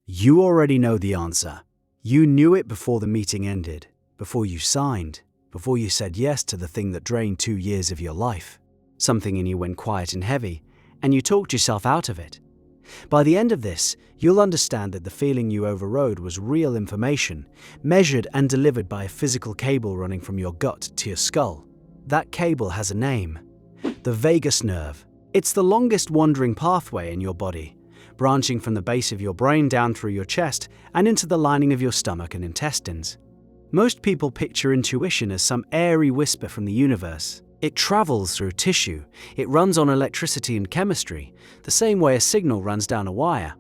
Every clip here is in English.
You already know the answer. You knew it before the meeting ended, before you signed, before you said yes to the thing that drained 2 years of your life. Something in you went quiet and heavy, and you talked yourself out of it. By the end of this, you'll understand that the feeling you overrode was real information, measured and delivered by a physical cable running from your gut to your skull. That cable has a name: the vagus nerve. It's the longest wandering pathway in your body, branching from the base of your brain down through your chest and into the lining of your stomach and intestines. Most people picture intuition as some airy whisper from the universe. It travels through tissue. It runs on electricity and chemistry, the same way a signal runs down a wire.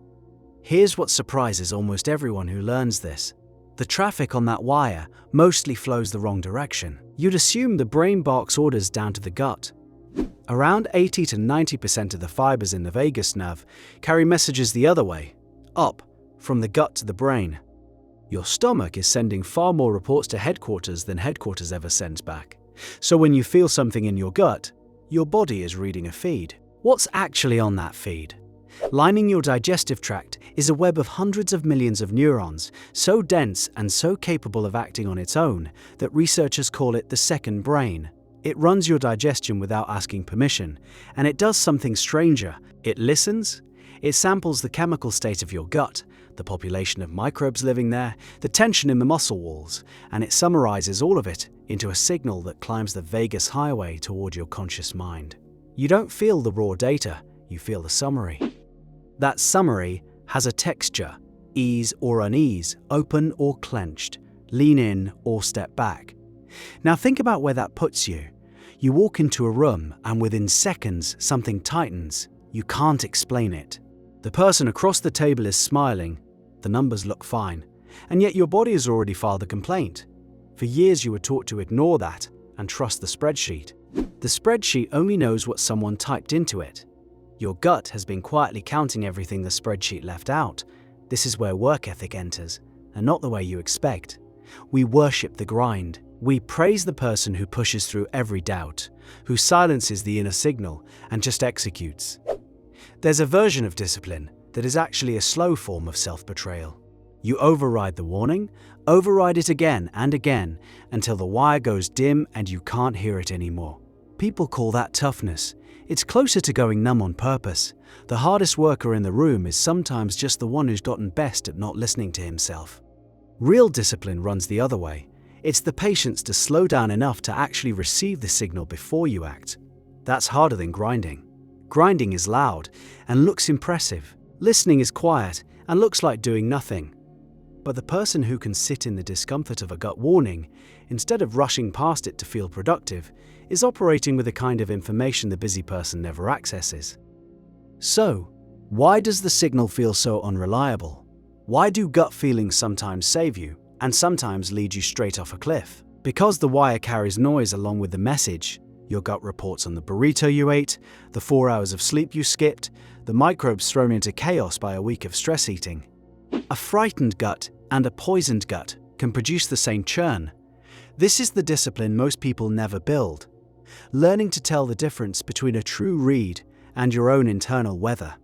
Here's what surprises almost everyone who learns this. The traffic on that wire mostly flows the wrong direction. You'd assume the brain barks orders down to the gut. Around 80 to 90% of the fibers in the vagus nerve carry messages the other way, up, from the gut to the brain. Your stomach is sending far more reports to headquarters than headquarters ever sends back. So when you feel something in your gut, your body is reading a feed. What's actually on that feed? Lining your digestive tract is a web of hundreds of millions of neurons, so dense and so capable of acting on its own that researchers call it the second brain. It runs your digestion without asking permission, and it does something stranger. It listens. It samples the chemical state of your gut, the population of microbes living there, the tension in the muscle walls, and it summarizes all of it into a signal that climbs the vagus highway toward your conscious mind. You don't feel the raw data, you feel the summary. That summary has a texture: ease or unease, open or clenched, lean in or step back. Now think about where that puts you. You walk into a room and within seconds something tightens. You can't explain it. The person across the table is smiling, the numbers look fine, and yet your body has already filed a complaint. For years you were taught to ignore that and trust the spreadsheet. The spreadsheet only knows what someone typed into it. Your gut has been quietly counting everything the spreadsheet left out. This is where work ethic enters, and not the way you expect. We worship the grind. We praise the person who pushes through every doubt, who silences the inner signal and just executes. There's a version of discipline that is actually a slow form of self-betrayal. You override the warning, override it again and again until the wire goes dim and you can't hear it anymore. People call that toughness. It's closer to going numb on purpose. The hardest worker in the room is sometimes just the one who's gotten best at not listening to himself. Real discipline runs the other way. It's the patience to slow down enough to actually receive the signal before you act. That's harder than grinding. Grinding is loud and looks impressive. Listening is quiet and looks like doing nothing. But the person who can sit in the discomfort of a gut warning, instead of rushing past it to feel productive, is operating with a kind of information the busy person never accesses. So, why does the signal feel so unreliable? Why do gut feelings sometimes save you and sometimes lead you straight off a cliff? Because the wire carries noise along with the message. Your gut reports on the burrito you ate, the 4 hours of sleep you skipped, the microbes thrown into chaos by a week of stress eating. A frightened gut and a poisoned gut can produce the same churn. This is the discipline most people never build. Learning to tell the difference between a true read and your own internal weather.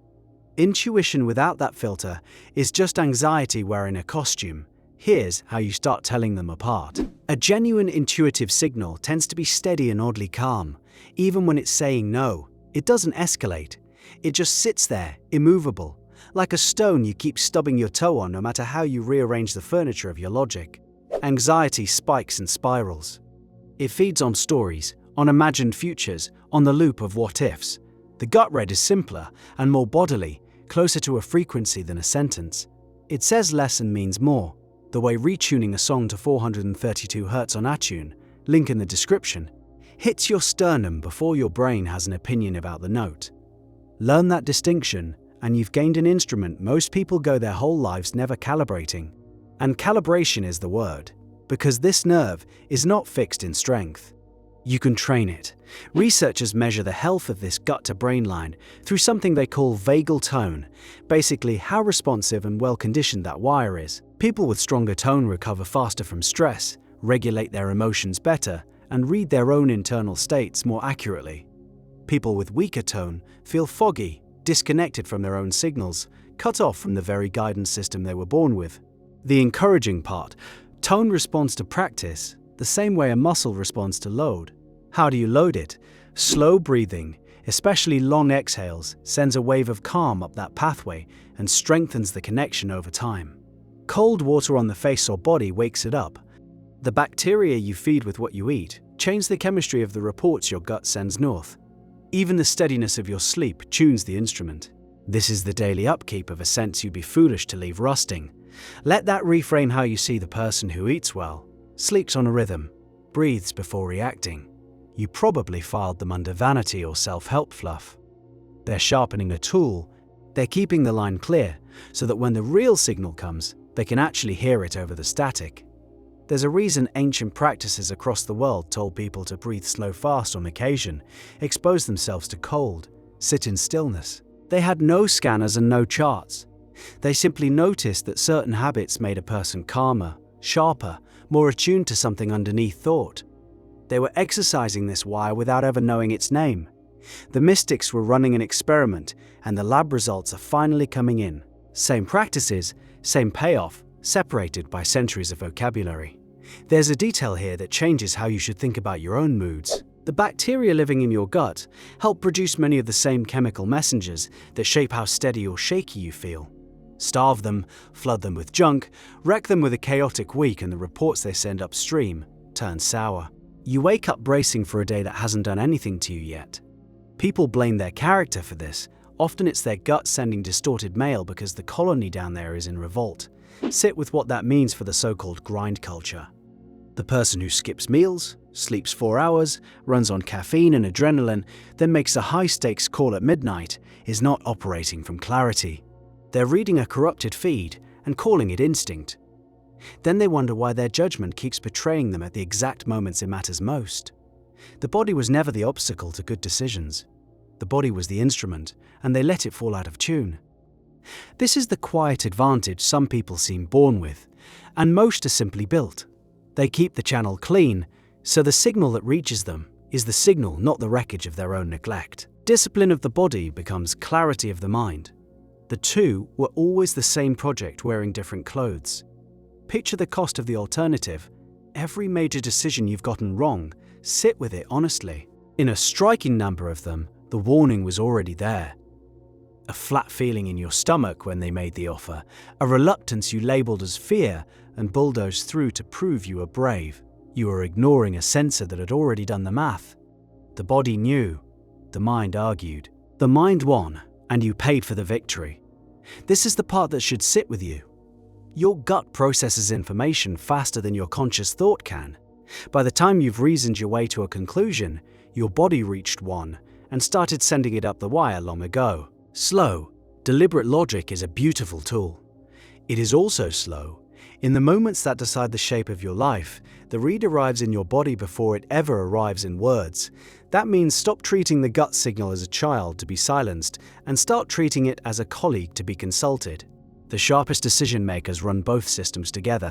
Intuition without that filter is just anxiety wearing a costume. Here's how you start telling them apart. A genuine intuitive signal tends to be steady and oddly calm. Even when it's saying no, it doesn't escalate. It just sits there, immovable, like a stone you keep stubbing your toe on no matter how you rearrange the furniture of your logic. Anxiety spikes and spirals. It feeds on stories, on imagined futures, on the loop of what-ifs. The gut read is simpler and more bodily, closer to a frequency than a sentence. It says less and means more. The way retuning a song to 432 Hz on Attune, link in the description, hits your sternum before your brain has an opinion about the note. Learn that distinction, and you've gained an instrument most people go their whole lives never calibrating. And calibration is the word, because this nerve is not fixed in strength. You can train it. Researchers measure the health of this gut-to-brain line through something they call vagal tone, basically how responsive and well-conditioned that wire is. People with stronger tone recover faster from stress, regulate their emotions better, and read their own internal states more accurately. People with weaker tone feel foggy, disconnected from their own signals, cut off from the very guidance system they were born with. The encouraging part: tone responds to practice the same way a muscle responds to load. How do you load it? Slow breathing, especially long exhales, sends a wave of calm up that pathway and strengthens the connection over time. Cold water on the face or body wakes it up. The bacteria you feed with what you eat change the chemistry of the reports your gut sends north. Even the steadiness of your sleep tunes the instrument. This is the daily upkeep of a sense you'd be foolish to leave rusting. Let that reframe how you see the person who eats well, sleeps on a rhythm, breathes before reacting. You probably filed them under vanity or self-help fluff. They're sharpening a tool. They're keeping the line clear so that when the real signal comes, they can actually hear it over the static. There's a reason ancient practices across the world told people to breathe slow fast on occasion, expose themselves to cold, sit in stillness. They had no scanners and no charts. They simply noticed that certain habits made a person calmer, sharper, more attuned to something underneath thought. They were exercising this wire without ever knowing its name. The mystics were running an experiment, and the lab results are finally coming in. Same practices, same payoff, separated by centuries of vocabulary. There's a detail here that changes how you should think about your own moods. The bacteria living in your gut help produce many of the same chemical messengers that shape how steady or shaky you feel. Starve them, flood them with junk, wreck them with a chaotic week, and the reports they send upstream turn sour. You wake up bracing for a day that hasn't done anything to you yet. People blame their character for this. Often it's their gut sending distorted mail because the colony down there is in revolt. Sit with what that means for the so-called grind culture. The person who skips meals, sleeps 4 hours, runs on caffeine and adrenaline, then makes a high-stakes call at midnight is not operating from clarity. They're reading a corrupted feed and calling it instinct. Then they wonder why their judgment keeps betraying them at the exact moments it matters most. The body was never the obstacle to good decisions. The body was the instrument, and they let it fall out of tune. This is the quiet advantage some people seem born with, and most are simply built. They keep the channel clean, so the signal that reaches them is the signal, not the wreckage of their own neglect. Discipline of the body becomes clarity of the mind. The two were always the same project wearing different clothes. Picture the cost of the alternative. Every major decision you've gotten wrong, sit with it honestly. In a striking number of them, the warning was already there. A flat feeling in your stomach when they made the offer, a reluctance you labeled as fear and bulldozed through to prove you were brave. You were ignoring a sensor that had already done the math. The body knew, the mind argued. The mind won, and you paid for the victory. This is the part that should sit with you. Your gut processes information faster than your conscious thought can. By the time you've reasoned your way to a conclusion, your body reached one and started sending it up the wire long ago. Slow, deliberate logic is a beautiful tool. It is also slow. In the moments that decide the shape of your life, the read arrives in your body before it ever arrives in words. That means stop treating the gut signal as a child to be silenced and start treating it as a colleague to be consulted. The sharpest decision makers run both systems together.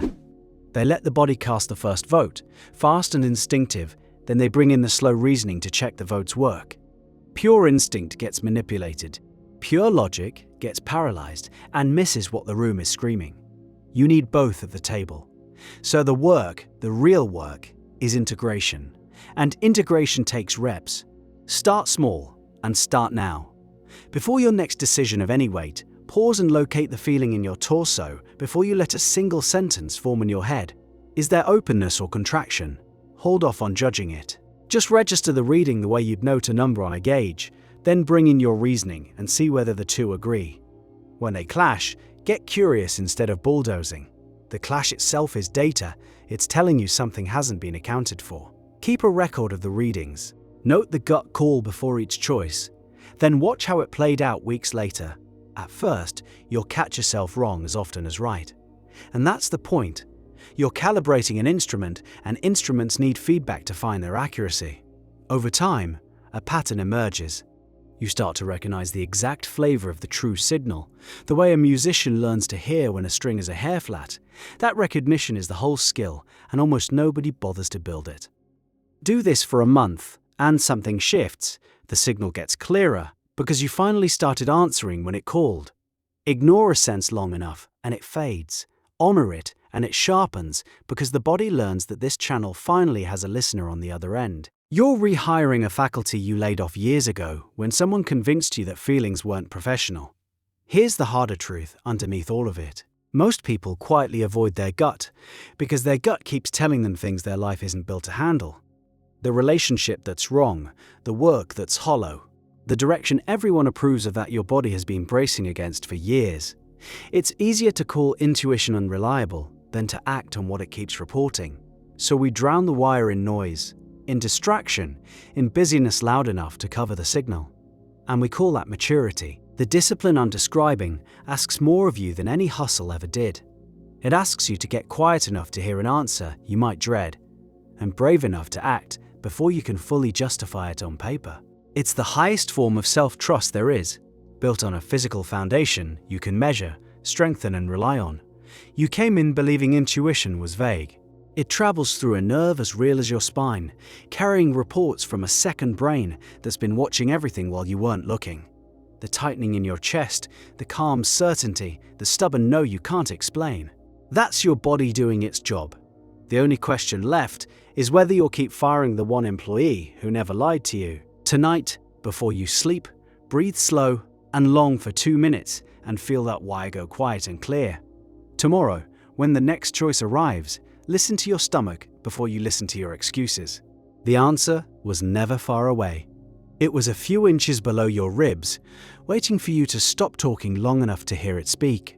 They let the body cast the first vote, fast and instinctive, then they bring in the slow reasoning to check the vote's work. Pure instinct gets manipulated. Pure logic gets paralyzed and misses what the room is screaming. You need both at the table. So the work, the real work, is integration. And integration takes reps. Start small and start now. Before your next decision of any weight, pause and locate the feeling in your torso before you let a single sentence form in your head. Is there openness or contraction? Hold off on judging it. Just register the reading the way you'd note a number on a gauge, then bring in your reasoning and see whether the two agree. When they clash, get curious instead of bulldozing. The clash itself is data, it's telling you something hasn't been accounted for. Keep a record of the readings. Note the gut call before each choice. Then watch how it played out weeks later. At first, you'll catch yourself wrong as often as right. And that's the point. You're calibrating an instrument, and instruments need feedback to find their accuracy. Over time, a pattern emerges. You start to recognize the exact flavor of the true signal, the way a musician learns to hear when a string is a hair flat. That recognition is the whole skill, and almost nobody bothers to build it. Do this for a month, and something shifts. The signal gets clearer, because you finally started answering when it called. Ignore a sense long enough, and it fades. Honor it, and it sharpens, because the body learns that this channel finally has a listener on the other end. You're rehiring a faculty you laid off years ago when someone convinced you that feelings weren't professional. Here's the harder truth underneath all of it. Most people quietly avoid their gut because their gut keeps telling them things their life isn't built to handle. The relationship that's wrong, the work that's hollow, the direction everyone approves of that your body has been bracing against for years. It's easier to call intuition unreliable than to act on what it keeps reporting. So we drown the wire in noise, in distraction, in busyness loud enough to cover the signal. And we call that maturity. The discipline I'm describing asks more of you than any hustle ever did. It asks you to get quiet enough to hear an answer you might dread, and brave enough to act before you can fully justify it on paper. It's the highest form of self-trust there is, built on a physical foundation you can measure, strengthen, and rely on. You came in believing intuition was vague. It travels through a nerve as real as your spine, carrying reports from a second brain that's been watching everything while you weren't looking. The tightening in your chest, the calm certainty, the stubborn no you can't explain. That's your body doing its job. The only question left is whether you'll keep firing the one employee who never lied to you. Tonight, before you sleep, breathe slow and long for 2 minutes and feel that wire go quiet and clear. Tomorrow, when the next choice arrives, listen to your stomach before you listen to your excuses. The answer was never far away. It was a few inches below your ribs, waiting for you to stop talking long enough to hear it speak.